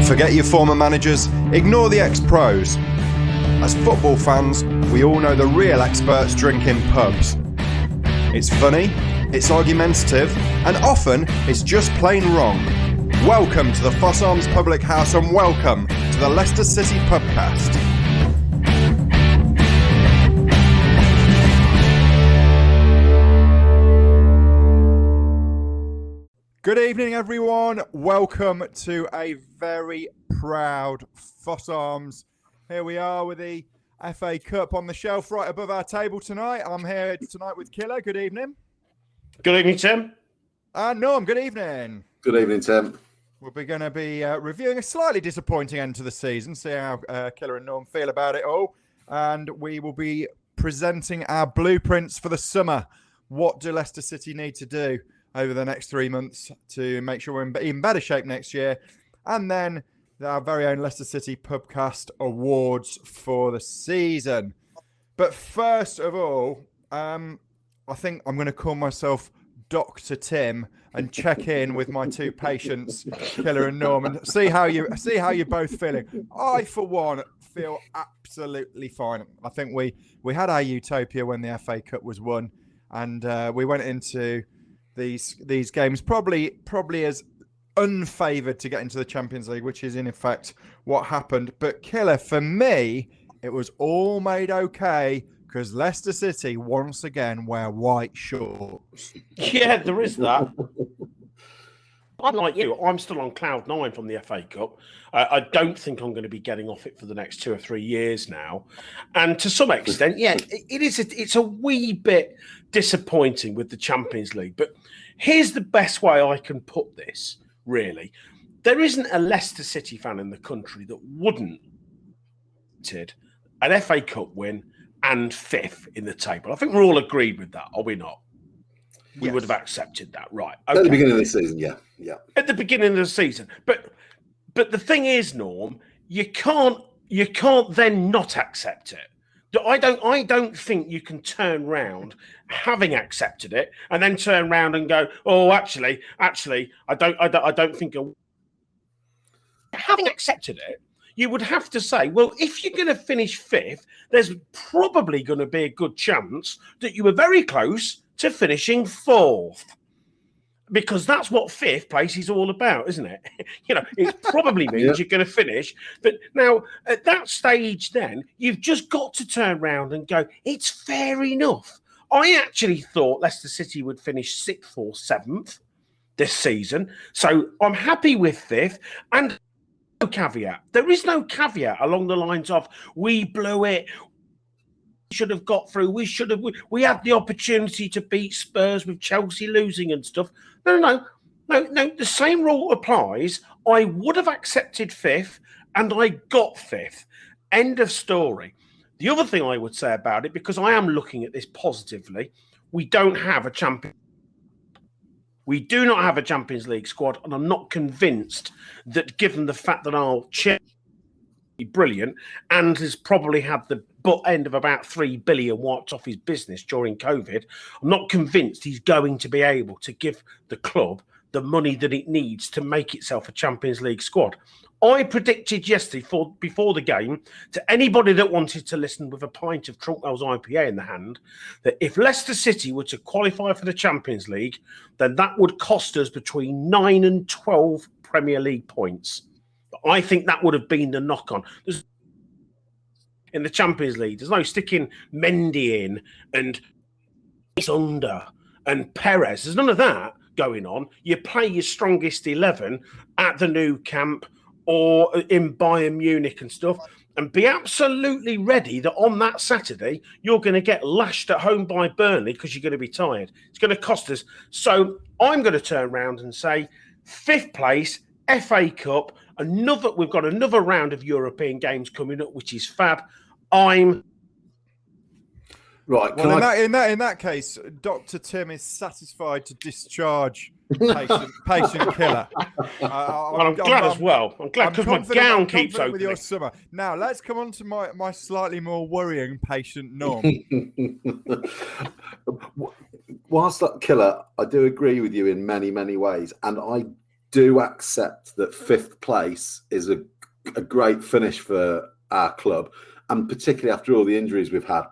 Forget your former managers, ignore the ex-pros. As football fans, we all know the real experts drink in pubs. It's funny, it's argumentative, and often it's just plain wrong. Welcome to the Foss Arms Public House and welcome to the Leicester City Pubcast. Good evening, everyone. Welcome to a very proud Foss Arms. Here we are with the FA Cup on the shelf right above our table tonight. I'm here tonight with Killer. Good evening. Good evening, Tim. And Norm, good evening. Good evening, Tim. We're going to be reviewing a slightly disappointing end to the season, see how Killer and Norm feel about it all. And we will be presenting our blueprints for the summer. What do Leicester City need to do over the next 3 months to make sure we're in even better shape next year? And then our very own Leicester City Pubcast awards for the season. But first of all, I think I'm going to call myself Dr. Tim and check in with my two patients, Killer and Norm, and see how you're both feeling. I, for one, feel absolutely fine. I think we had our utopia when the FA Cup was won, and we went into these games probably as unfavoured to get into the Champions League, which is in effect what happened. But Killer, for me, it was all made okay because Leicester City once again wear white shorts. Yeah, there is that. I'm like you. I'm still on cloud nine from the FA Cup. I don't think I'm going to be getting off it for the next 2 or 3 years now. And to some extent, yeah, it's a wee bit disappointing with the Champions League. But here's the best way I can put this, really. There isn't a Leicester City fan in the country that wouldn't an FA Cup win and fifth in the table. I think we're all agreed with that, are we not? We would have accepted that, right? Okay. At the beginning of the season, yeah. At the beginning of the season, but the thing is, Norm, you can't then not accept it. I don't think you can turn round having accepted it and then turn round and go, oh, actually, I don't think. Having accepted it, you would have to say, well, if you're going to finish fifth, there's probably going to be a good chance that you were very close to finishing fourth. Because that's what fifth place is all about, isn't it? It probably means you're going to finish. But now, at that stage then, you've just got to turn around and go, it's fair enough. I actually thought Leicester City would finish sixth or seventh this season. So I'm happy with fifth. And no caveat. There is no caveat along the lines of, we blew it. Should have got through. We had the opportunity to beat Spurs with Chelsea losing and stuff. No. The same rule applies. I would have accepted fifth and I got fifth. End of story. The other thing I would say about it, because I am looking at this positively, we don't have a champion. We do not have a Champions League squad, and I'm not convinced that given the fact that our chair brilliant and has probably had the butt end of about 3 billion wiped off his business during COVID. I'm not convinced he's going to be able to give the club the money that it needs to make itself a Champions League squad. I predicted yesterday before the game to anybody that wanted to listen with a pint of Trunkwell's IPA in the hand that if Leicester City were to qualify for the Champions League, then that would cost us between 9 and 12 Premier League points. I think that would have been the knock-on. In the Champions League, there's no sticking Mendy in and under and Perez. There's none of that going on. You play your strongest 11 at the Nou Camp or in Bayern Munich and stuff and be absolutely ready that on that Saturday, you're going to get lashed at home by Burnley because you're going to be tired. It's going to cost us. So I'm going to turn around and say, fifth place, FA Cup, we've got another round of European games coming up, which is fab. I'm right. Well, in that case, Dr. Tim is satisfied to discharge patient Killer. I'm glad as well. I'm glad because my gown keeps opening. With your summer. Now let's come on to my slightly more worrying patient Norm. Whilst that Killer, I do agree with you in many, many ways, and I do accept that 5th place is a great finish for our club, and particularly after all the injuries we've had,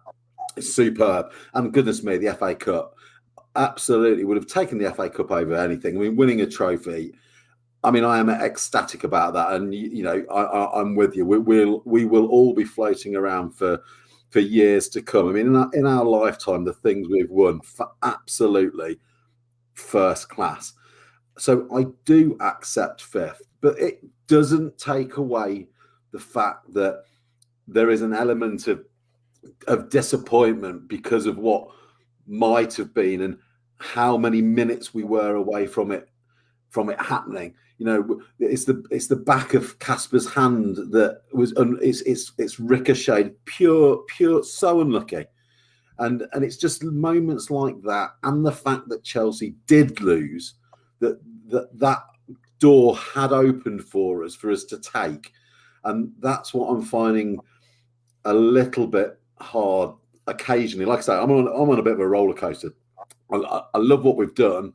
it's superb. And goodness me, the FA Cup, absolutely would have taken the FA Cup over anything. I mean, winning a trophy, I mean, I am ecstatic about that, and I'm with you. We will all be floating around for years to come. I mean, in our lifetime, the things we've won, for absolutely first class. So I do accept 5th, but it doesn't take away the fact that there is an element of disappointment because of what might have been and how many minutes we were away from it happening. It's the back of Casper's hand that was it's ricocheted, pure, so unlucky. And it's just moments like that, and the fact that Chelsea did lose, that door had opened for us to take. And that's what I'm finding a little bit hard occasionally. Like I say, I'm on a bit of a roller coaster. I love what we've done,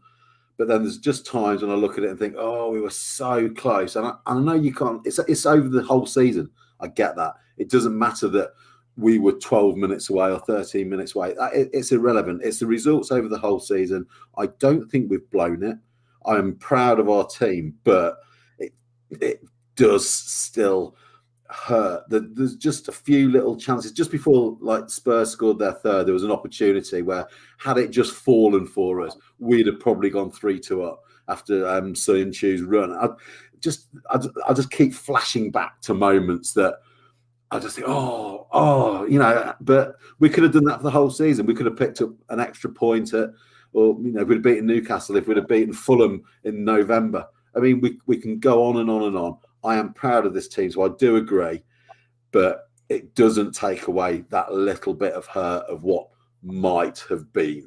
but then there's just times when I look at it and think, oh, we were so close. And I know you can't, it's over the whole season. I get that. It doesn't matter that we were 12 minutes away or 13 minutes away. It's irrelevant. It's the results over the whole season. I don't think we've blown it. I'm proud of our team, but it does still hurt. There's just a few little chances. Just before Spurs scored their third, there was an opportunity where, had it just fallen for us, we'd have probably gone 3-2 up after Soyuncu's run. I just keep flashing back to moments that I just think, but we could have done that for the whole season. We could have picked up an extra point or we'd have beaten Newcastle, if we'd have beaten Fulham in November. I mean, we can go on and on and on. I am proud of this team, so I do agree, but it doesn't take away that little bit of hurt of what might have been.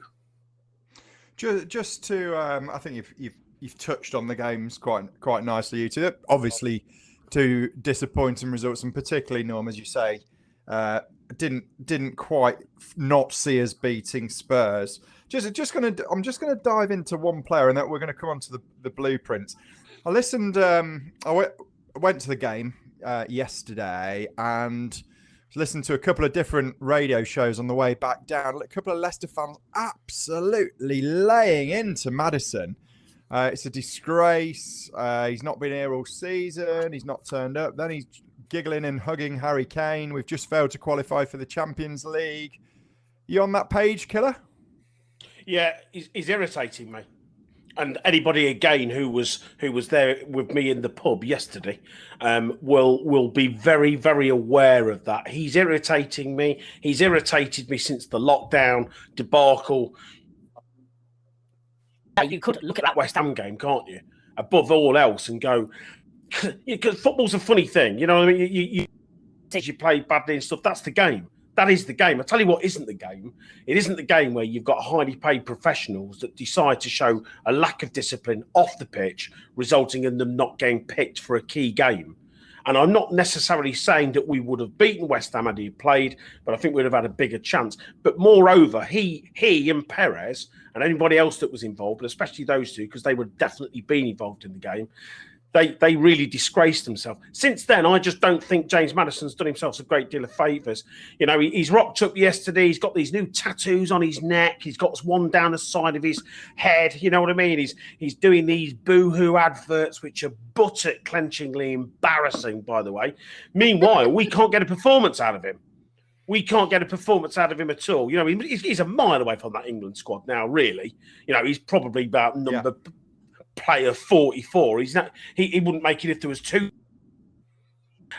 Just to, I think you've touched on the games quite nicely, you two. Obviously, two disappointing results, and particularly Norm, as you say, didn't quite not see us beating Spurs. I'm just gonna dive into one player, and then we're gonna come on to the blueprints. I listened. I went to the game yesterday and listened to a couple of different radio shows on the way back down. A couple of Leicester fans absolutely laying into Maddison. It's a disgrace. He's not been here all season. He's not turned up. Then he's giggling and hugging Harry Kane. We've just failed to qualify for the Champions League. You on that page, Killer? Yeah, he's irritating me. And anybody again who was there with me in the pub yesterday will be very, very aware of that. He's irritating me. He's irritated me since the lockdown debacle. You could look at that West Ham game, can't you? Above all else, and go, because football's a funny thing. You know what I mean? You play badly and stuff. That's the game. That is the game. I tell you what isn't the game. It isn't the game where you've got highly paid professionals that decide to show a lack of discipline off the pitch, resulting in them not getting picked for a key game. And I'm not necessarily saying that we would have beaten West Ham had he played, but I think we'd have had a bigger chance. But moreover, he and Perez and anybody else that was involved, but especially those two, because they would definitely been involved in the game, They really disgraced themselves. Since then, I just don't think James Maddison's done himself a great deal of favours. You know, he's rocked up yesterday. He's got these new tattoos on his neck. He's got one down the side of his head. You know what I mean? He's doing these boohoo adverts, which are buttock-clenchingly embarrassing, by the way. Meanwhile, we can't get a performance out of him. We can't get a performance out of him at all. You know, he's a mile away from that England squad now, really. You know, he's probably about number... Yeah. Player 44. He wouldn't make it if there was two,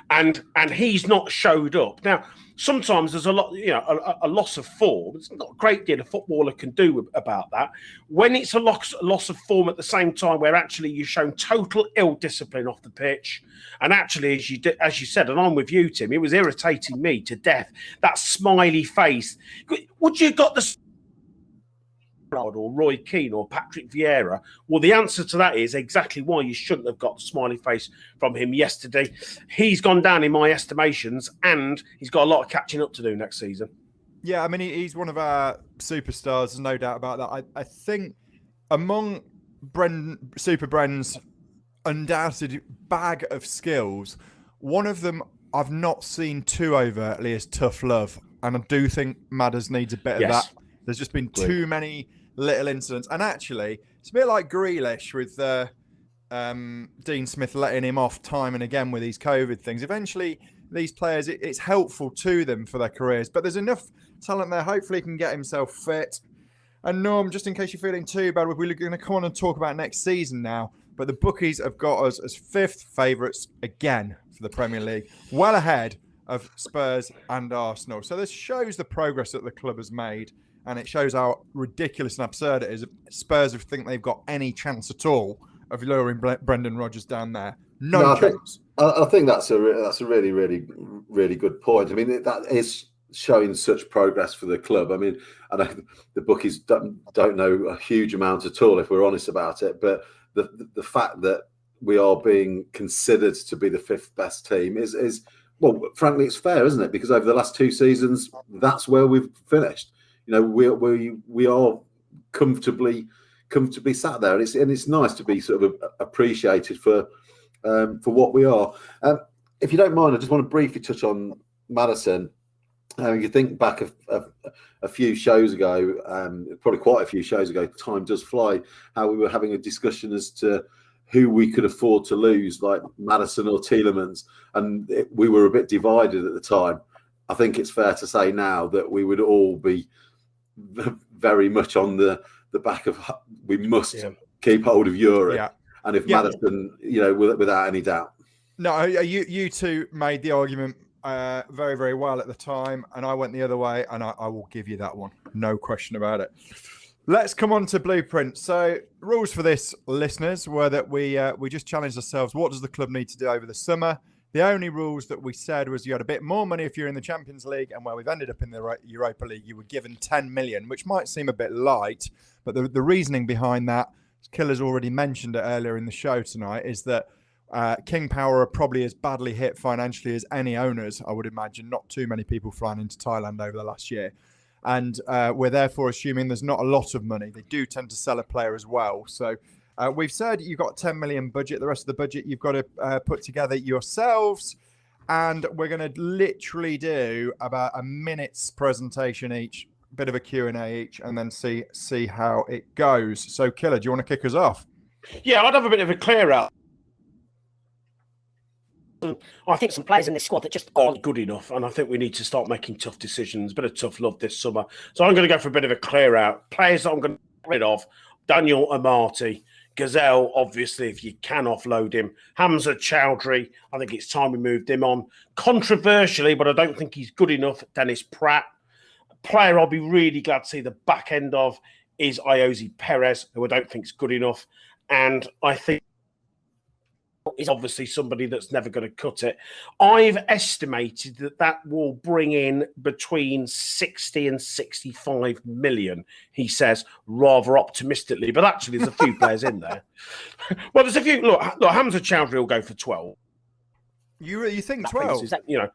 and he's not showed up. Now, sometimes there's a lot, a loss of form. It's not a great deal a footballer can do about that. When it's a loss of form at the same time, where actually you've shown total ill discipline off the pitch, and actually, as you said, and I'm with you, Tim, it was irritating me to death. That smiley face. Would you got the or Roy Keane or Patrick Vieira? Well, the answer to that is exactly why you shouldn't have got the smiley face from him yesterday. He's gone down in my estimations, and he's got a lot of catching up to do next season. Yeah, I mean, he's one of our superstars, there's no doubt about that. I think among Super Bren's undoubted bag of skills. One of them I've not seen too overtly is tough love, and I do think Madders needs a bit of that. There's just been too many little incidents, and actually, it's a bit like Grealish with Dean Smith letting him off time and again with these COVID things. Eventually, these players, it's helpful to them for their careers, but there's enough talent there. Hopefully, he can get himself fit. And Norm, just in case you're feeling too bad, we're going to come on and talk about next season now. But the bookies have got us as 5th favourites again for the Premier League, well ahead of Spurs and Arsenal. So this shows the progress that the club has made, and it shows how ridiculous and absurd it is if Spurs think they've got any chance at all of luring Brendan Rodgers down there. No chance. I think that's a really, really, really good point. I mean, that is showing such progress for the club. I mean, I know the bookies don't know a huge amount at all, if we're honest about it, but the fact that we are being considered to be the 5th best team is well, frankly, it's fair, isn't it? Because over the last 2 seasons, that's where we've finished. You know, we are comfortably sat there, and it's nice to be sort of appreciated for what we are. If you don't mind, I just want to briefly touch on Maddison. You think back a few shows ago, probably quite a few shows ago, time does fly, how we were having a discussion as to who we could afford to lose, like Maddison or Tielemans, and we were a bit divided at the time. I think it's fair to say now that we would all be very much on the back of we must keep hold of Europe, and if Maddison, you know, without any doubt. No, you two made the argument very, very well at the time, and I went the other way, and I will give you that one. No question about it. Let's come on to Blueprint. So rules for this, listeners, were that we just challenged ourselves. What does the club need to do over the summer? The only rules that we said was you had a bit more money if you're in the Champions League, and where we've ended up in the Europa League, you were given 10 million, which might seem a bit light, but the reasoning behind that, Killer's already mentioned it earlier in the show tonight, is that King Power are probably as badly hit financially as any owners, I would imagine. Not too many people flying into Thailand over the last year. And we're therefore assuming there's not a lot of money. They do tend to sell a player as well. So we've said you've got 10 million budget. The rest of the budget you've got to put together yourselves. And we're going to literally do about a minute's presentation each, bit of a Q&A each, and then see how it goes. So, Killer, do you want to kick us off? Yeah, I'd have a bit of a clear out. I think some players in this squad that just aren't good enough, and I think we need to start making tough decisions, a bit of tough love this summer. So I'm going to go for a bit of a clear out. Players that I'm going to get rid of: Daniel Amati, Gazelle, obviously, if you can offload him. Hamza Chowdhury, I think it's time we moved him on. Controversially, but I don't think he's good enough, Dennis Pratt. A player I'll be really glad to see the back end of is Iosi Perez, who I don't think is good enough. And I think is obviously somebody that's never going to cut it. I've estimated that will bring in between 60 and 65 million, he says, rather optimistically. But actually, there's a few players in there. Well, there's a few. Look, Hamza Chowdhury will go for 12. You think 12? You know,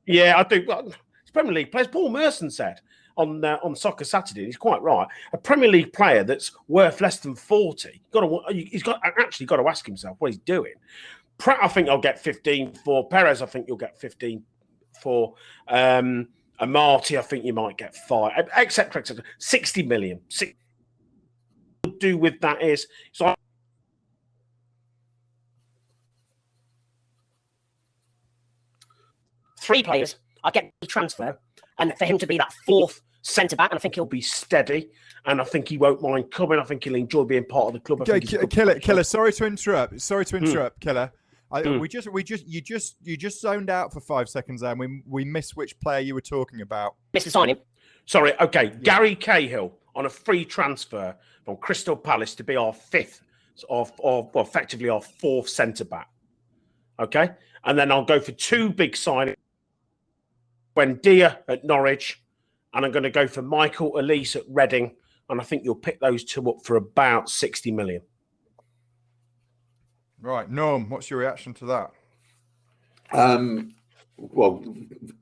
yeah, I do. Well, it's Premier League players. Paul Merson said on Soccer Saturday, and he's quite right. A Premier League player that's worth less than 40, he's got to ask himself what he's doing. Pratt, I think I'll get 15 for. Perez, I think you'll get 15 for. Amati, I think you might get 5, etc., etc. 60 million. What we'll do with that is so. 3 players. I get the transfer, and for him to be that 4th centre-back, and I think he'll be steady, and I think he won't mind coming. I think he'll enjoy being part of the club. Killer, sorry to interrupt. Killer. You just zoned out for 5 seconds there, and we missed which player you were talking about. Missed the signing. Sorry. Okay, yeah. Gary Cahill on a free transfer from Crystal Palace to be our 5th, or effectively our 4th centre-back. Okay, and then I'll go for 2 big signings. Buendia at Norwich, and I'm going to go for Michael Elise at Reading, and I think you'll pick those 2 up for about 60 million. Right, Norm, what's your reaction to that? Well,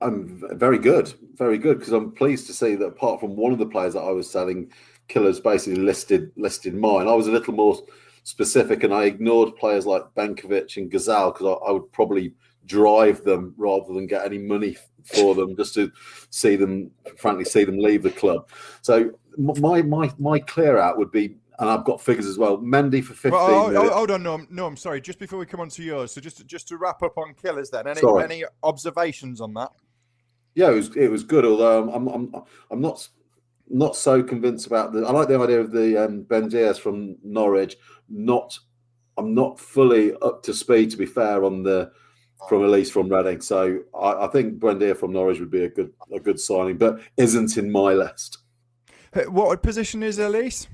I'm very good, because I'm pleased to see that apart from one of the players that I was selling, Killer's basically listed mine. I was a little more specific, and I ignored players like Benkovic and Gazal because I would probably drive them rather than get any money for them, just to see them leave the club. So my clear out would be, and I've got figures as well, Mendy for 15 million. Hold on, no, I'm sorry. Just before we come on to yours, so just to wrap up on Killers then, any observations on that? Yeah, it was good, although I'm not so convinced about I like the idea of the Ben Diaz from Norwich. I'm not fully up to speed, to be fair, on from Elise from Reading. So I think Buendia from Norwich would be a good signing, but isn't in my list. What position is Elise?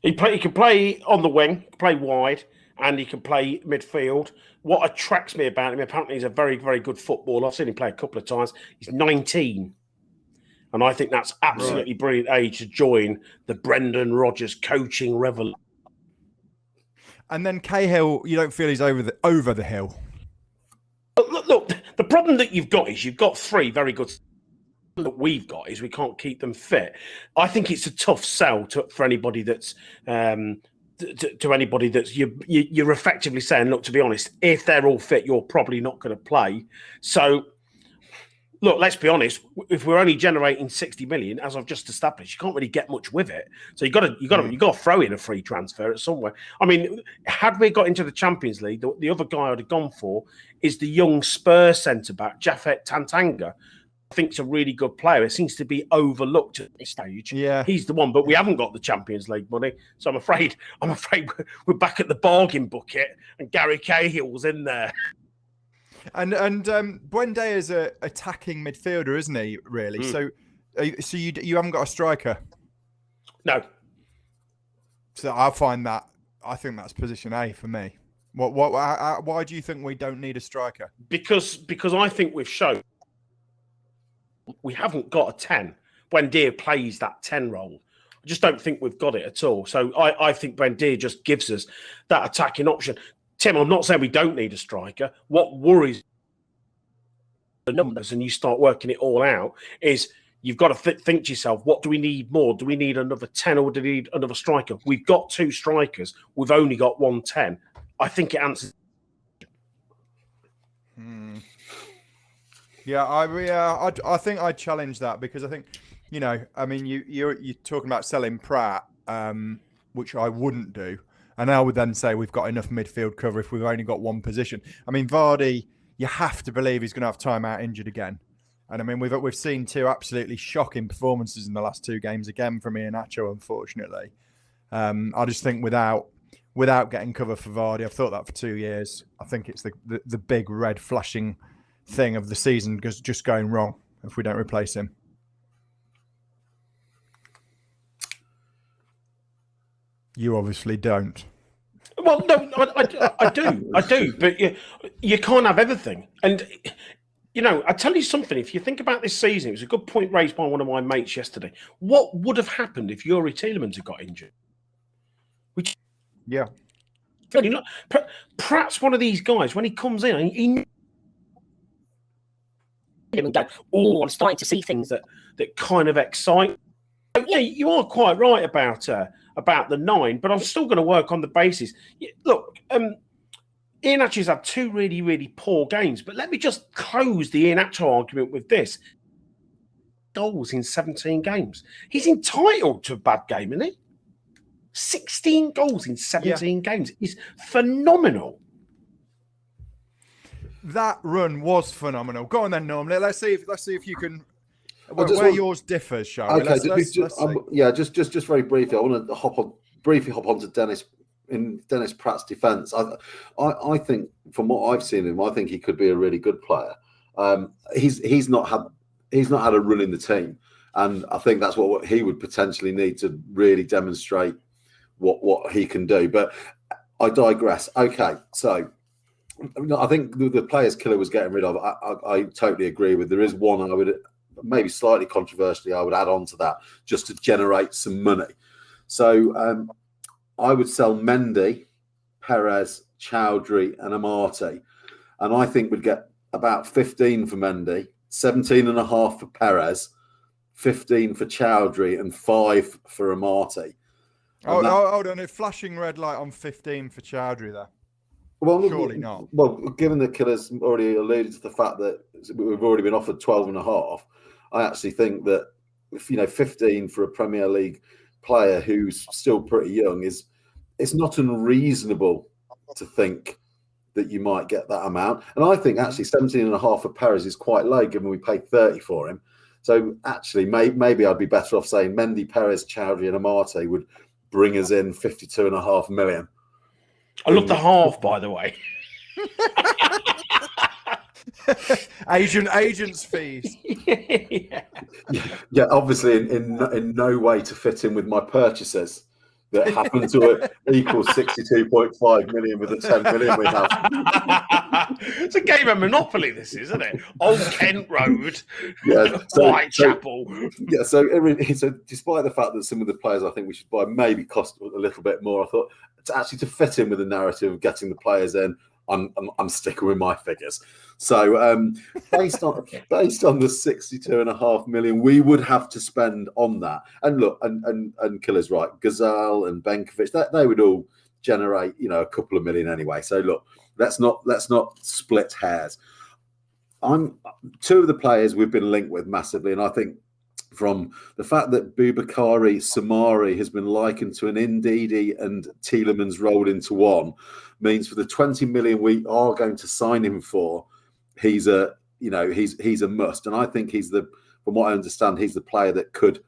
He can play on the wing, play wide, and he can play midfield. What attracts me about him, apparently he's a very, very good footballer. I've seen him play a couple of times. He's 19. And I think that's absolutely brilliant age to join the Brendan Rodgers coaching revolution. And then Cahill, you don't feel he's over the hill? Look, the problem that you've got is you've got three very good. That we've got is we can't keep them fit. I think it's a tough sell for anybody that's to anybody that's you're effectively saying, look, to be honest, if they're all fit, you're probably not going to play. So, look, let's be honest. If we're only generating 60 million, as I've just established, you can't really get much with it. So you got to throw in a free transfer at somewhere. I mean, had we got into the Champions League, the other guy I'd have gone for is the young Spurs centre back, Japhet Tantanga. I think it's a really good player. It seems to be overlooked at this stage. Yeah, he's the one, but we haven't got the Champions League money, so I'm afraid we're back at the bargain bucket, and Gary Cahill's in there. And Buendia is a attacking midfielder, isn't he? Really? So you haven't got a striker? No. So I think that's position A for me. Why do you think we don't need a striker? Because I think we've shown we haven't got a 10. Buendia plays that 10 role. I just don't think we've got it at all. So I think Buendia just gives us that attacking option. Tim, I'm not saying we don't need a striker. What worries the numbers, and you start working it all out, is you've got to think to yourself, what do we need more? Do we need another 10 or do we need another striker? We've got 2 strikers. We've only got 1 10. I think it answers. Yeah, I think I'd challenge that, because I think, I mean, you're talking about selling Pratt, which I wouldn't do. And I would then say we've got enough midfield cover if we've only got one position. I mean, Vardy, you have to believe he's going to have time out injured again. And I mean, we've seen 2 absolutely shocking performances in the last 2 games again from Iheanacho, unfortunately. I just think without getting cover for Vardy, I've thought that for 2 years. I think it's the big red flashing thing of the season just going wrong if we don't replace him. You obviously don't. Well, no, I do, but you can't have everything. And I tell you something. If you think about this season, it was a good point raised by one of my mates yesterday. What would have happened if Yuri Tielemans had got injured? Yeah. Pratt's one of these guys. When he comes in, he and go, oh, I'm starting to see things that kind of excite. Yeah, you are quite right about the 9, but I'm still going to work on the basis. Look, Iheanacho's had 2 really, really poor games, but let me just close the Iheanacho argument with this: goals in 17 games. He's entitled to a bad game, isn't he? 16 goals in 17 games is phenomenal. That run was phenomenal. Go on then, Norm. Let's see if you can. Where yours differs, shall we? Okay, just very briefly, I want to briefly hop onto Dennis Pratt's defence. I think, from what I've seen him, I think he could be a really good player. He's not had a run in the team, and I think that's what he would potentially need to really demonstrate what he can do. But I digress. Okay, so I think the players Killer was getting rid of, I totally agree with. There is one I would, maybe slightly controversially, I would add on to that just to generate some money. So I would sell Mendy, Perez, Chowdhury and Amati. And I think we'd get about 15 for Mendy, 17.5 for Perez, 15 for Chowdhury and 5 for Amati. Oh, hold on. A flashing red light on 15 for Chowdhury there. Well, Surely not. Well, given that Killer's already alluded to the fact that we've already been offered 12.5, I actually think that 15 for a Premier League player who's still pretty young it's not unreasonable to think that you might get that amount. And I think actually 17.5 for Perez is quite low, given we paid 30 for him. So actually, maybe I'd be better off saying Mendy, Perez, Chowdhury, and Amate would bring us in 52.5 million. I love the half, by the way. Agents' fees. Yeah, obviously in no way to fit in with my purchases that happen to equal 62.5 million with the 10 million we have. It's a game of Monopoly, this, isn't it? Old Kent Road, Whitechapel. So despite the fact that some of the players I think we should buy maybe cost a little bit more, I thought to fit in with the narrative of getting the players in, I'm sticking with my figures. So based on the 62.5 million we would have to spend on that, and look, and Killer's right, Gazelle and Benkovic, they would all generate a couple of million anyway. So look, let's not split hairs. Two of the players we've been linked with massively, and I think from the fact that Boubakary Samari has been likened to an Ndidi and Tielemans rolled into one, means for the 20 million we are going to sign him for, he's a must. And I think from what I understand, he's the player that could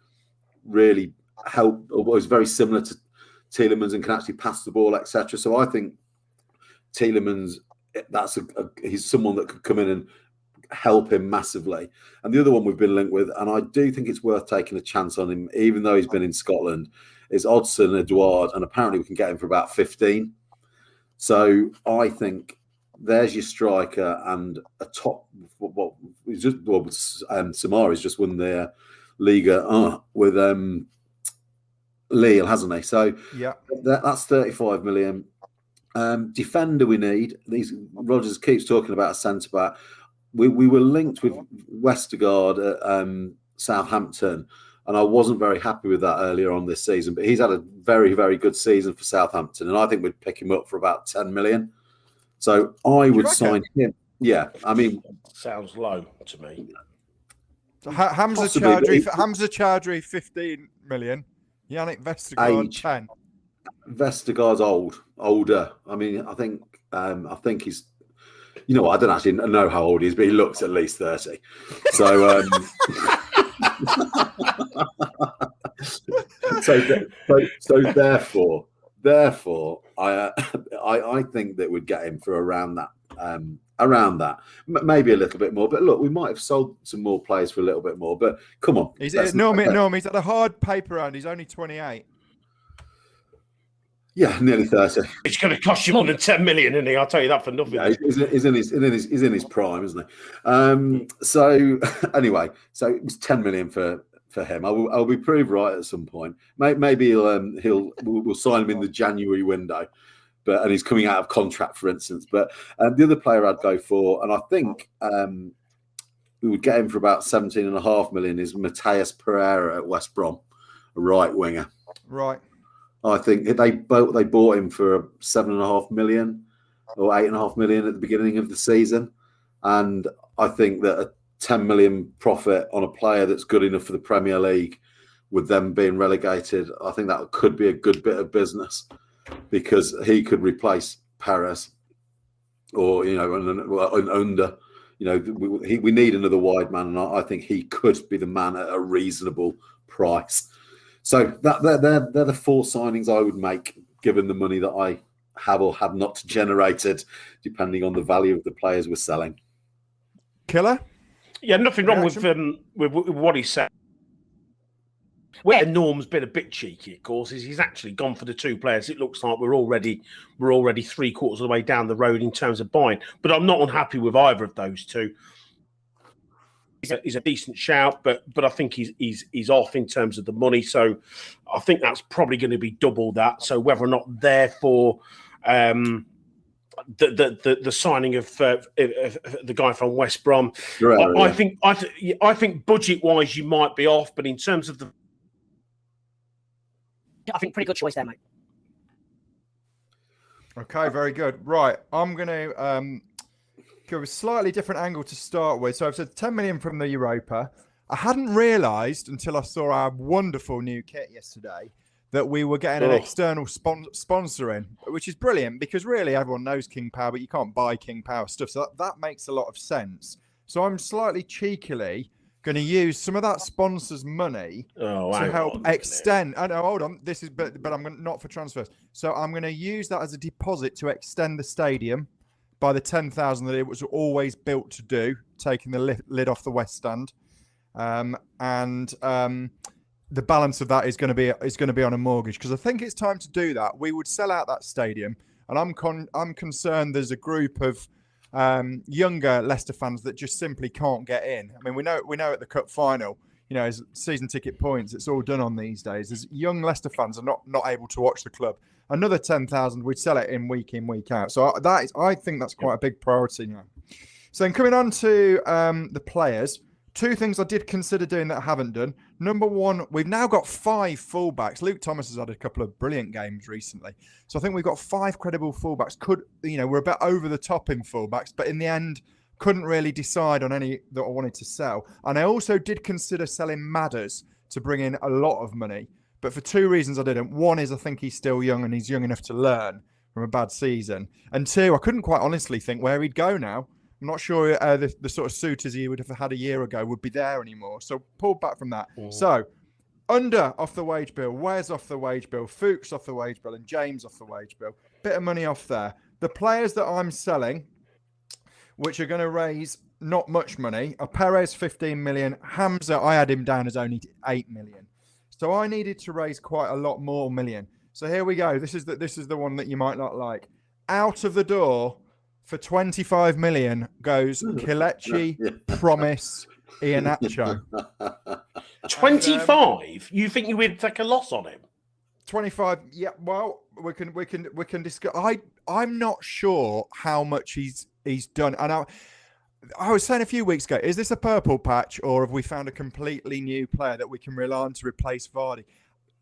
really help, or is very similar to Tielemans and can actually pass the ball, etc. So I think Tielemans, he's someone that could come in and help him massively. And the other one we've been linked with, and I do think it's worth taking a chance on him, even though he's been in Scotland, is Odsonne Edouard, and apparently we can get him for about 15. So I think there's your striker and a top. Samari's just won their Liga with Lille, hasn't he? So yeah, that's 35 million. Defender we need. Rodgers keeps talking about a centre back. We were linked with Westergaard at Southampton, and I wasn't very happy with that earlier on this season. But he's had a very, very good season for Southampton, and I think we'd pick him up for about 10 million. So I would sign him. Yeah, I mean, sounds low to me. So Hamza Chowdhury 15 million. Yannick Vestergaard 10. Vestergaard's older. I mean, I think he's. You know what? I don't actually know how old he is, but he looks at least 30. So, therefore, I think that we'd get him for around that, maybe a little bit more. But look, we might have sold some more players for a little bit more. But come on, he's at a hard paper round. He's only 28. Yeah, nearly 30. It's going to cost you more than 10 million, isn't he? I'll tell you that for nothing. Yeah, he's in his prime, isn't he? So anyway, so it was 10 million for him. I'll be proved right at some point. Maybe we'll sign him in the January window, and he's coming out of contract, for instance. But the other player I'd go for, and I think we would get him for about 17.5 million, is Mateus Pereira at West Brom, a right winger. Right. I think they bought him for 7.5 million or 8.5 million at the beginning of the season, and I think that a 10 million profit on a player that's good enough for the Premier League, with them being relegated, I think that could be a good bit of business, because he could replace Perez, or under. We need another wide man, and I think he could be the man at a reasonable price. So they're the four signings I would make, given the money that I have or have not generated, depending on the value of the players we're selling. Killer? Yeah, nothing wrong with what he said. Where Norm's been a bit cheeky, of course, is he's actually gone for the two players. It looks like we're already 3/4 of the way down the road in terms of buying. But I'm not unhappy with either of those two. He's a decent shout, but I think he's off in terms of the money. So I think that's probably going to be double that. So whether or not therefore the signing of the guy from West Brom, right, I think budget wise you might be off, but in terms of I think pretty good choice there, mate. Okay, very good. Right, I'm going to go a slightly different angle to start with. So I've said 10 million from the Europa. I hadn't realised until I saw our wonderful new kit yesterday that we were getting an external sponsor in, which is brilliant because really everyone knows King Power, but you can't buy King Power stuff. So that makes a lot of sense. So I'm slightly cheekily going to use some of that sponsor's money to help extend. I know, hold on. This is, but I'm not for transfers. So I'm going to use that as a deposit to extend the stadium by the 10,000 that it was always built to do, taking the lid off the West Stand, the balance of that is going to be on a mortgage because I think it's time to do that. We would sell out that stadium, and I'm concerned there's a group of younger Leicester fans that just simply can't get in. I mean, we know at the cup final, as season ticket points, it's all done on these days. There's young Leicester fans are not able to watch the club. Another 10,000, we'd sell it in, week out. So I think that's quite a big priority now. So then coming on to the players. Two things I did consider doing that I haven't done. Number one, we've now got 5 fullbacks. Luke Thomas has had a couple of brilliant games recently. So I think we've got 5 credible fullbacks. We're a bit over the top in fullbacks, but in the end, couldn't really decide on any that I wanted to sell. And I also did consider selling Madders to bring in a lot of money. But for 2 reasons I didn't. One is I think he's still young and he's young enough to learn from a bad season. And 2, I couldn't quite honestly think where he'd go now. I'm not sure the sort of suitors he would have had a year ago would be there anymore. So pulled back from that. So under off the wage bill, Wes off the wage bill, Fuchs off the wage bill, and James off the wage bill. Bit of money off there. The players that I'm selling, which are going to raise not much money, are Perez 15 million. Hamza, I had him down as only 8 million. So I needed to raise quite a lot more million. So here we go. This is the one that you might not like. Out of the door. For 25 million goes Kelechi, Promise, Iheanacho. 25? You think you would take a loss on him? 25. Yeah. Well, we can discuss. I'm not sure how much he's done. And I was saying a few weeks ago, is this a purple patch or have we found a completely new player that we can rely on to replace Vardy?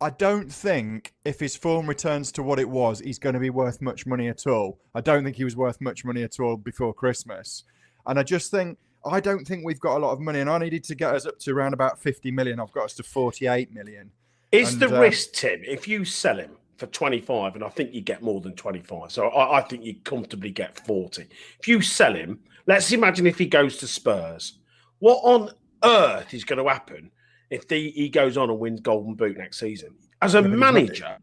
I don't think if his form returns to what it was, he's going to be worth much money at all. I don't think he was worth much money at all before Christmas. And I don't think we've got a lot of money. And I needed to get us up to around about 50 million. I've got us to 48 million. Is the risk, Tim, if you sell him for 25, and I think you get more than 25, so I think you comfortably get 40. If you sell him, let's imagine if he goes to Spurs. What on earth is going to happen if he goes on and wins Golden Boot next season? As a manager,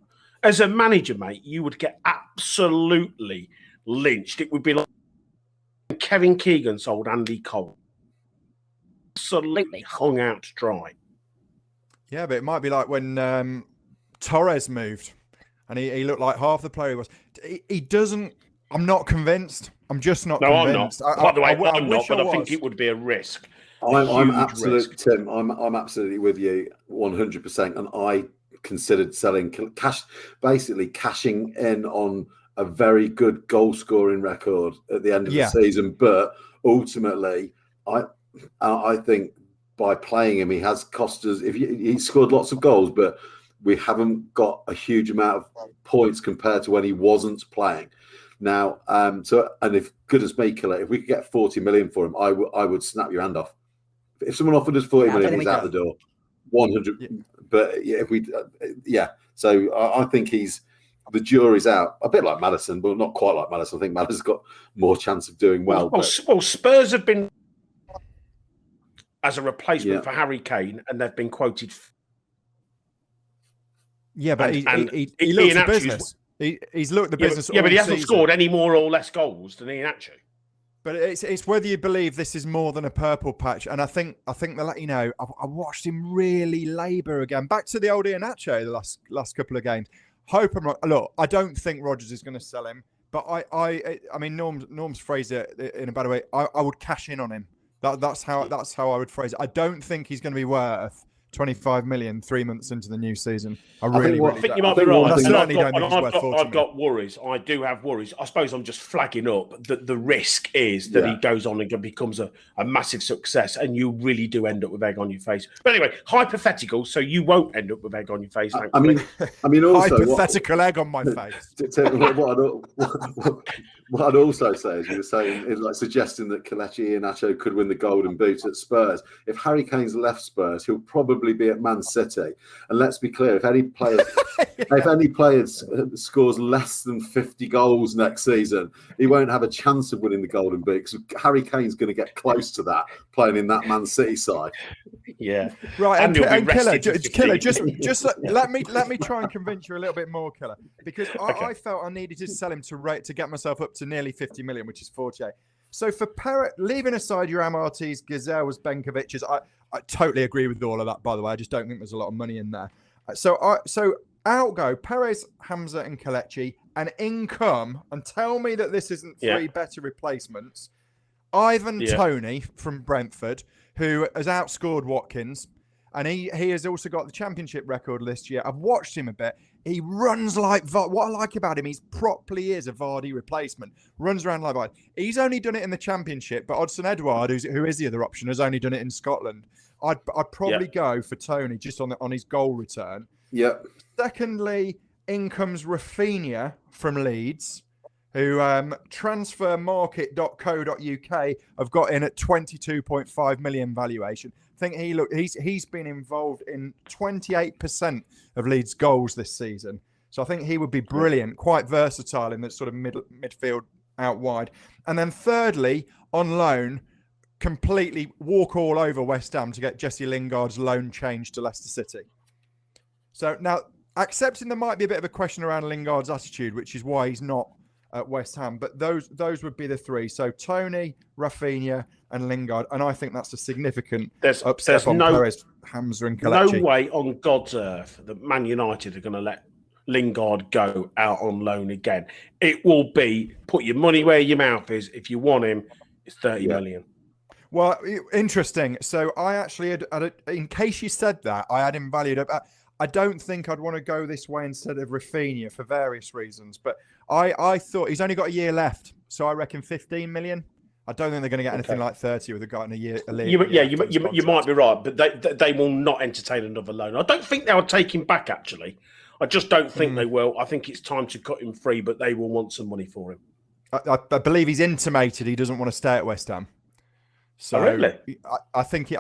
mate, you would get absolutely lynched. It would be like Kevin Keegan sold Andy Cole. Absolutely hung out to dry. Yeah, but it might be like when Torres moved and he looked like half the player he was. He doesn't. I'm not convinced. I'm just not convinced. I'm not. By the way, I'm not, but I think it would be a risk. I'm absolutely, Tim. I'm absolutely with you 100%. And I considered selling basically cashing in on a very good goal scoring record at the end of the season. But ultimately, I think by playing him, he has cost us. He scored lots of goals, but we haven't got a huge amount of points compared to when he wasn't playing. Now, and if goodness me, Killer, if we could get 40 million for him, I would snap your hand off. If someone offered us 40 million, he's out the door. 100. Yeah. But so I think the jury's out. A bit like Maddison, but not quite like Maddison. I think Maddison's got more chance of doing well. Well, Spurs have been as a replacement for Harry Kane, and they've been quoted. Yeah, but he looks the business. He's looked the business. Yeah, but he hasn't scored any more or less goals than Iheanacho. But it's whether you believe this is more than a purple patch. And I think that, I watched him really labour again. Back to the old Iheanacho the last couple of games. Hope I'm right. Look, I don't think Rodgers is going to sell him. But I mean, Norm's phrased it in a better way. I would cash in on him. That's how I would phrase it. I don't think he's going to be worth 25 million 3 months into the new season. I think really, what- really I think you don't. might be right. I And certainly don't think he's worth 40 I've got worries. I do have worries. I suppose I'm just flagging up that the risk is that he goes on and becomes a massive success, and you really do end up with egg on your face. But anyway, hypothetical, so you won't end up with egg on your face. I mean, also hypothetical egg on my face. What I'd also say is, you were saying, like suggesting that Kelechi Iheanacho could win the Golden Boot at Spurs. If Harry Kane's left Spurs, he'll probably be at Man City. And let's be clear, if any player scores less than 50 goals next season, he won't have a chance of winning the Golden Boot, because Harry Kane's going to get close to that playing in that Man City side. Yeah, right. And Killer, just Yeah. let me try and convince you a little bit more, Killer, because I felt I needed to sell him to get myself up to nearly 50 million, which is 48. So for Parrott, leaving aside your Amartys, Gazelles, Benkovic's, I totally agree with all of that. By the way, I just don't think there's a lot of money in there. So out go Perez, Hamza, and Kelechi, and income. And tell me that this isn't three better replacements. Ivan Toney from Brentford, who has outscored Watkins, and he has also got the championship record this year. I've watched him a bit. He runs like what I like about him, he's properly is a Vardy replacement. Runs around like Vardy. He's only done it in the championship, but Odsonne Edouard, who is the other option, has only done it in Scotland. I'd probably go for Toney just on his goal return. Yep. Secondly, in comes Rafinha from Leeds, who transfermarket.co.uk have got in at 22.5 million valuation. I think he's been involved in 28% of Leeds' goals this season. So I think he would be brilliant, quite versatile in that sort of midfield out wide. And then thirdly, on loan, completely walk all over West Ham to get Jesse Lingard's loan changed to Leicester City. So now, accepting there might be a bit of a question around Lingard's attitude, which is why he's not at West Ham, but those would be the three. So Toney, Rafinha, and Lingard, and I think that's a significant upstep on Perez, Hamza, and Kelechi. No way on God's earth that Man United are going to let Lingard go out on loan again. It will be put your money where your mouth is. If you want him, it's 30 million. Well, interesting. So I actually had in case you said that, I had him valued up. I don't think I'd want to go this way instead of Rafinha for various reasons, but I thought he's only got a year left, so I reckon 15 million. I don't think they're going to get anything like 30 with a guy in a year. You might be right, but they will not entertain another loan. I don't think they'll take him back, actually. I just don't think they will. I think it's time to cut him free, but they will want some money for him. I believe he's intimated he doesn't want to stay at West Ham. So really? I think you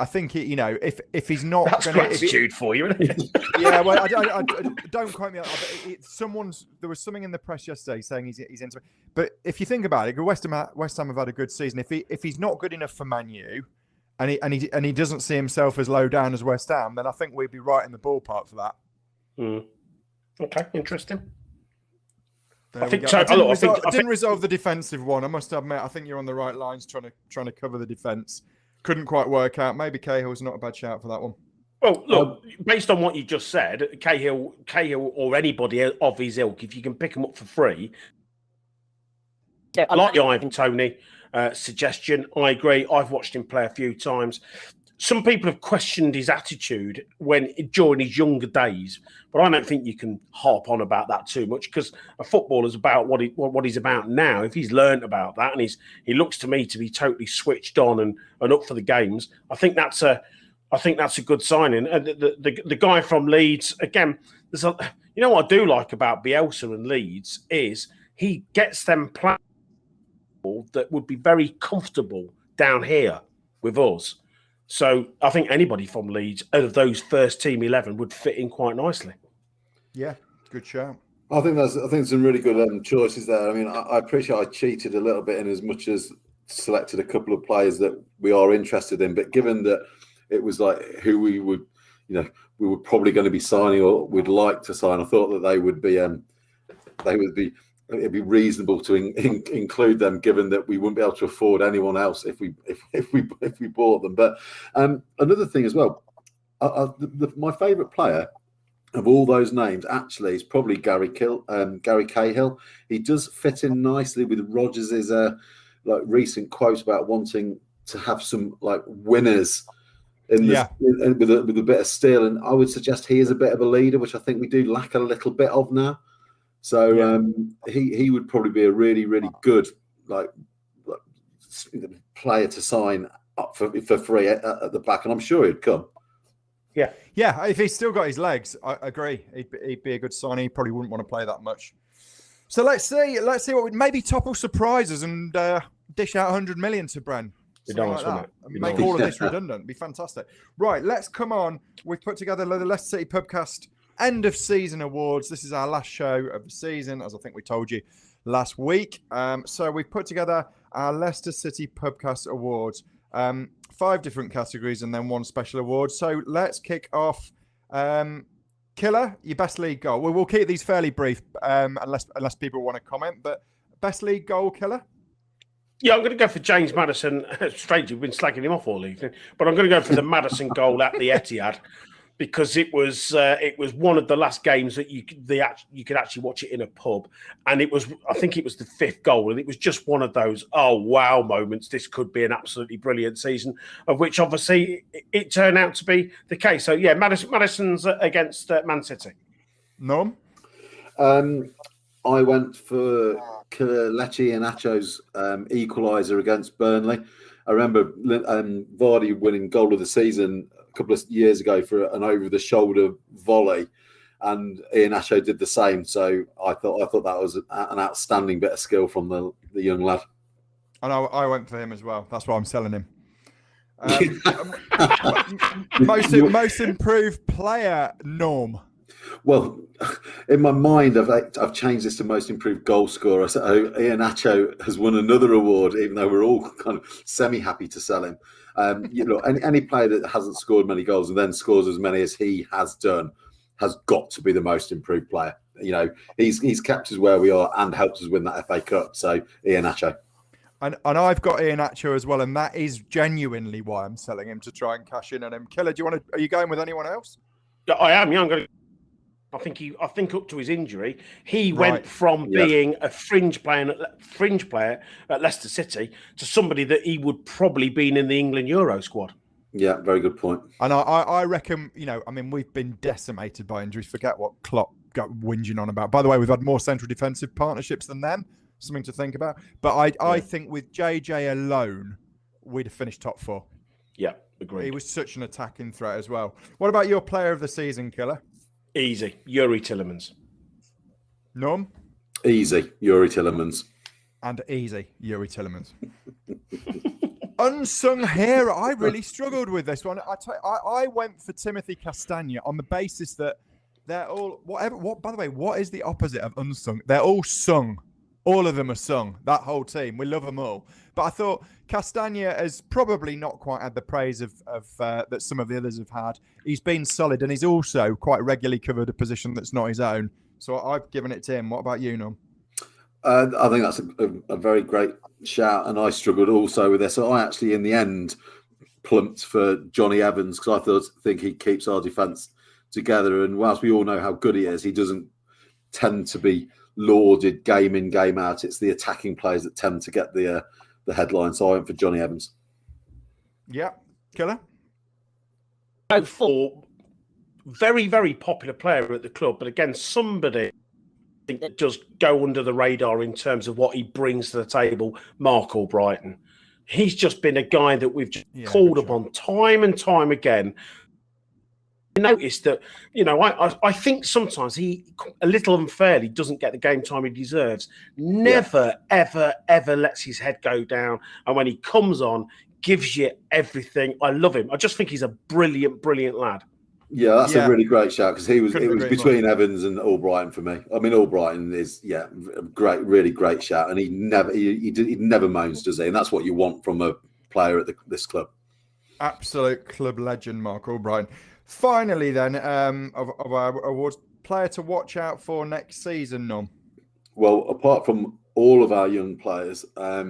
know, if he's not, that's gratitude for you, isn't it? Yeah, well, I don't quote me. There was something in the press yesterday saying he's into. But if you think about it, West Ham have had a good season. If he's not good enough for Man U, and he doesn't see himself as low down as West Ham, then I think we'd be right in the ballpark for that. Okay, interesting. I didn't resolve the defensive one. I must admit, I think you're on the right lines trying to cover the defense. Couldn't quite work out. Maybe Cahill's not a bad shout for that one. Well, look, based on what you just said, Cahill or anybody of his ilk, if you can pick them up for free. I like the Ivan Toney suggestion. I agree. I've watched him play a few times. Some people have questioned his attitude during his younger days, but I don't think you can harp on about that too much, because a footballer's about what he's about now. If he's learnt about that and he looks to me to be totally switched on and up for the games, I think that's a good signing. And the guy from Leeds, again, you know what I do like about Bielsa and Leeds is he gets them playing that would be very comfortable down here with us. So I think anybody from Leeds out of those first team 11 would fit in quite nicely. Yeah, good shout. I think some really good choices there. I mean, I appreciate I cheated a little bit in as much as selected a couple of players that we are interested in, but given that it was like who we were probably going to be signing or we'd like to sign, I thought that it'd be reasonable to include them, given that we wouldn't be able to afford anyone else if we bought them. But another thing as well, my favourite player of all those names actually is probably Gary Cahill. He does fit in nicely with Rodgers's recent quote about wanting to have some winners with a bit of steel. And I would suggest he is a bit of a leader, which I think we do lack a little bit of now. So he would probably be a really, really good player to sign up for free at the back, and I'm sure he'd come. Yeah. If he's still got his legs, I agree. He'd be a good sign. He probably wouldn't want to play that much. So let's see what would maybe Topple surprises and dish out 100 million to Bren. Something like that. And make all of this redundant. It'd be fantastic. Right, let's come on. We've put together the Leicester City Pubcast end of season awards. This is our last show of the season, as I think we told you last week. So we've put together our Leicester City Pubcast awards. 5 different categories and then 1 special award. So let's kick off. Killer, your best league goal. We'll keep these fairly brief, unless people want to comment. But best league goal, Killer. Yeah, I'm going to go for James Maddison. Strangely, we've been slagging him off all evening, but I'm going to go for the Maddison goal at the Etihad because it was one of the last games that you could actually watch it in a pub, and I think it was the 5th goal, and it was just one of those oh wow moments. This could be an absolutely brilliant season, of which obviously it turned out to be the case. So yeah, Maddison's against Man City. Norm, I went for Lecce Iheanacho's equaliser against Burnley. I remember Vardy winning goal of the season a couple of years ago for an over-the-shoulder volley, and Iheanacho did the same. So I thought that was an outstanding bit of skill from the young lad. And I went for him as well. That's why I'm selling him. Most improved player, Norm. Well, in my mind, I've changed this to most improved goal scorer. So Iheanacho has won another award, even though we're all kind of semi-happy to sell him. Any player that hasn't scored many goals and then scores as many as he has done has got to be the most improved player. You know, he's kept us where we are and helped us win that FA Cup. So Iheanacho. And I've got Iheanacho as well, and that is genuinely why I'm selling him, to try and cash in on him. Killer, are you going with anyone else? Yeah, I am. Yeah, I'm going to. I think up to his injury, he went from being a fringe player at Leicester City to somebody that he would probably been in the England Euro squad. Yeah, very good point. And I reckon, we've been decimated by injuries. Forget what Klopp got whinging on about. By the way, we've had more central defensive partnerships than them. Something to think about. But I think with JJ alone, we'd have finished top 4. Yeah, agreed. He was such an attacking threat as well. What about your player of the season, Killer? Easy. Yuri Tillemans. Norm? Easy. Yuri Tillemans. And easy. Yuri Tillemans. Unsung hero. I really struggled with this one. I went for Timothy Castagna on the basis that they're all... By the way, what is the opposite of unsung? They're all sung. All of them are sung. That whole team. We love them all. But I thought Castagna has probably not quite had the praise of that some of the others have had. He's been solid, and he's also quite regularly covered a position that's not his own. So I've given it to him. What about you, Norm? I think that's a very great shout, and I struggled also with this. So I actually, in the end, plumped for Johnny Evans because I think he keeps our defence together. And whilst we all know how good he is, he doesn't tend to be lauded game in, game out. It's the attacking players that tend to get the headline. So I went for Johnny Evans. Yeah. Killer? For very, very popular player at the club, but again, somebody that does go under the radar in terms of what he brings to the table, Mark Albrighton. He's just been a guy that we've just called upon time and time again. I noticed that, I think sometimes he, a little unfairly, doesn't get the game time he deserves. Never, ever, ever lets his head go down. And when he comes on, gives you everything. I love him. I just think he's a brilliant, brilliant lad. Yeah, that's a really great shout because it was between Evans and Albrighton for me. I mean, Albrighton is a great, really great shout, and he never moans, does he? And that's what you want from a player at this club. Absolute club legend, Mark Albrighton. Finally, then, of our awards, player to watch out for next season, Nom? Well, apart from all of our young players, I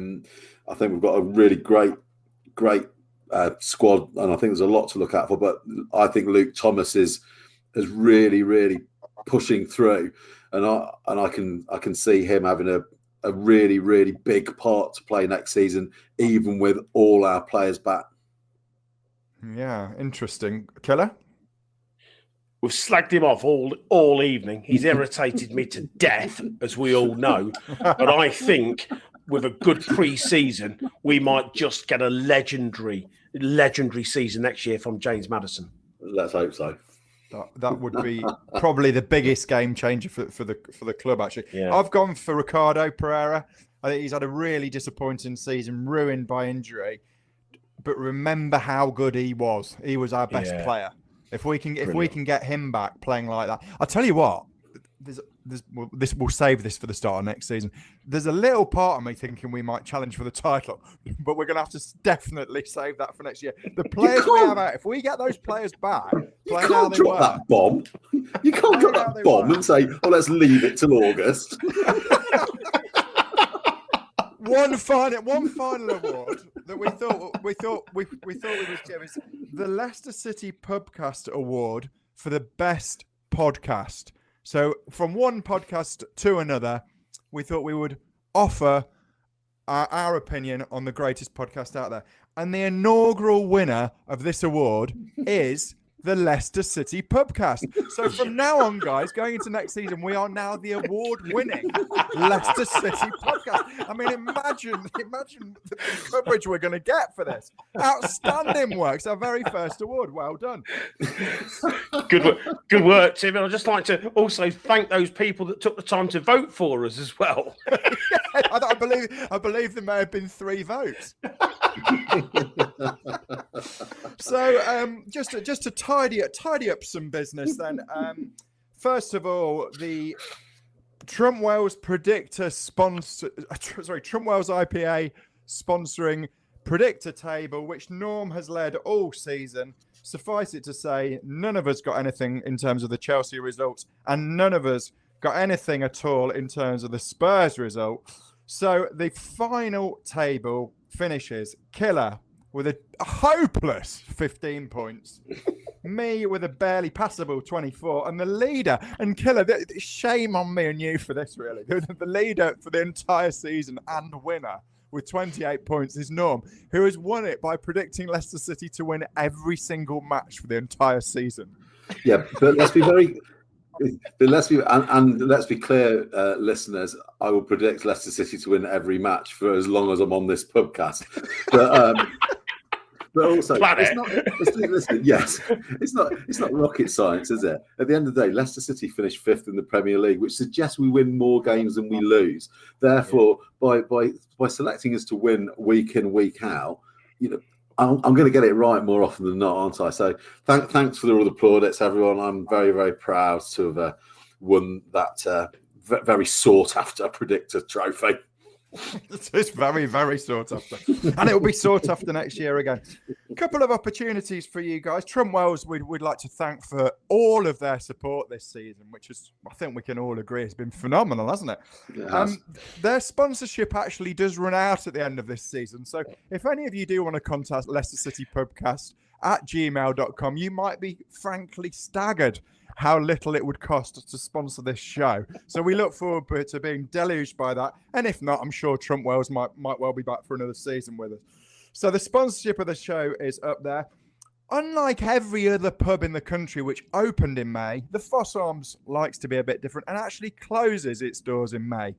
think we've got a really great squad, and I think there's a lot to look out for. But I think Luke Thomas is really, really pushing through, and I can see him having a really, really big part to play next season, even with all our players back. Yeah, interesting. Killer? We've slagged him off all evening. He's irritated me to death, as we all know. But I think with a good pre-season, we might just get a legendary season next year from James Maddison. Let's hope so. That would be probably the biggest game changer for the club, actually. Yeah. I've gone for Ricardo Pereira. I think he's had a really disappointing season, ruined by injury. But remember how good he was. He was our best player. If we can get him back playing like that, I'll tell you what. We'll save this for the start of next season. There's a little part of me thinking we might challenge for the title, but we're going to have to definitely save that for next year. The players we have out, if we get those players back, you can't drop that bomb. You can't drop that bomb and say, "Oh, let's leave it till August." One final award that we thought we would give is the Leicester City Pubcast Award for the best podcast. So from one podcast to another, we thought we would offer our opinion on the greatest podcast out there. And the inaugural winner of this award is the Leicester City Pubcast. So from now on, guys, going into next season, we are now the award-winning Leicester City Podcast. I mean, imagine the coverage we're going to get for this. Outstanding work. It's our very first award. Well done. Good work, Tim. And I'd just like to also thank those people that took the time to vote for us as well. I believe there may have been 3 votes. So just to tidy up some business then. First of all, the Trump Wales Predictor Trump Wales IPA sponsoring Predictor Table, which Norm has led all season. Suffice it to say, none of us got anything in terms of the Chelsea results, and none of us got anything at all in terms of the Spurs result. So the final table finishes Killer with a hopeless 15 points, me with a barely passable 24, and the leader, and Killer, shame on me and you for this, really. The leader for the entire season and winner with 28 points is Norm, who has won it by predicting Leicester City to win every single match for the entire season. Yeah, but let's be clear, listeners. I will predict Leicester City to win every match for as long as I'm on this podcast. But also, it's not rocket science, is it? At the end of the day, Leicester City finished 5th in the Premier League, which suggests we win more games than we lose. Therefore, by selecting us to win week in, week out, I'm going to get it right more often than not, aren't I? So thanks for all the plaudits, everyone. I'm very, very proud to have won that very sought-after predictor trophy. It's very, very sought after. And it will be sought after next year again. A couple of opportunities for you guys. Trump Wales, we'd like to thank for all of their support this season, which is, I think we can all agree, has been phenomenal, hasn't it? Their sponsorship actually does run out at the end of this season. So if any of you do want to contact Leicester City Pubcast at gmail.com, you might be frankly staggered how little it would cost to sponsor this show. So we look forward to being deluged by that. And if not, I'm sure Trump Wales might well be back for another season with us. So the sponsorship of the show is up there. Unlike every other pub in the country which opened in May, the Foss Arms likes to be a bit different and actually closes its doors in May.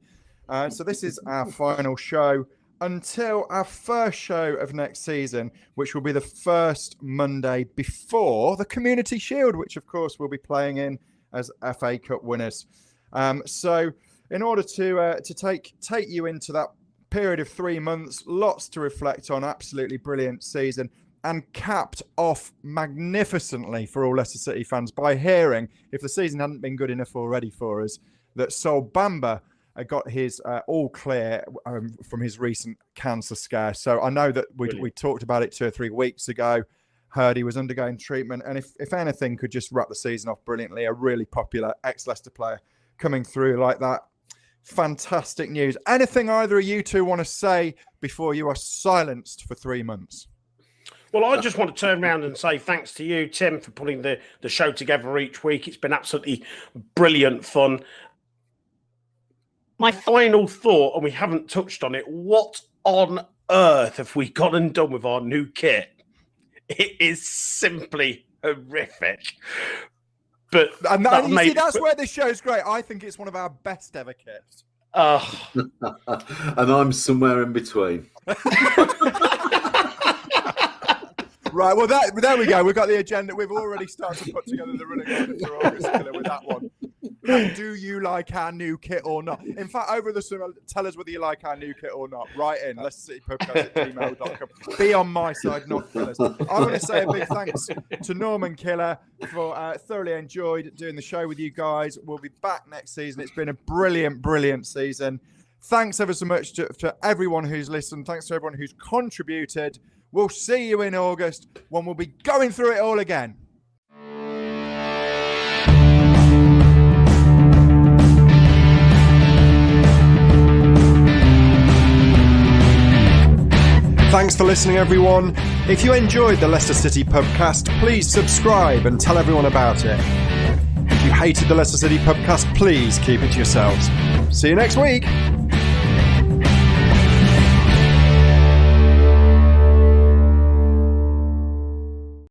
So this is our final show until our first show of next season, which will be the first Monday before the Community Shield, which of course we'll be playing in as FA Cup winners. So in order to take you into that period of 3 months, lots to reflect on, absolutely brilliant season, and capped off magnificently for all Leicester City fans by hearing, if the season hadn't been good enough already for us, that Sol Bamba got his all clear from his recent cancer scare. So I know that we talked about it 2 or 3 weeks ago, heard he was undergoing treatment, and if anything could just wrap the season off brilliantly, a really popular ex-Leicester player coming through like that. Fantastic news. Anything either of you two want to say before you are silenced for 3 months? Well, I just want to turn around and say thanks to you, Tim, for putting the show together each week. It's been absolutely brilliant fun. My final thought, and we haven't touched on it, what on earth have we gone and done with our new kit? It is simply horrific. But And you see, that's where this show's great. I think it's one of our best ever kits. And I'm somewhere in between. Right, well, there we go. We've got the agenda. We've already started to put together the running order for August Killer with that one. Do you like our new kit or not? In fact, over the summer, tell us whether you like our new kit or not. Write in, leicestercitypubcast@gmail.com. Be on my side, not Killer's. I want to say a big thanks to Norman Killer for thoroughly enjoyed doing the show with you guys. We'll be back next season. It's been a brilliant, brilliant season. Thanks ever so much to everyone who's listened. Thanks to everyone who's contributed. We'll see you in August when we'll be going through it all again. Thanks for listening, everyone. If you enjoyed the Leicester City Pubcast, please subscribe and tell everyone about it. If you hated the Leicester City Pubcast, please keep it to yourselves. See you next week.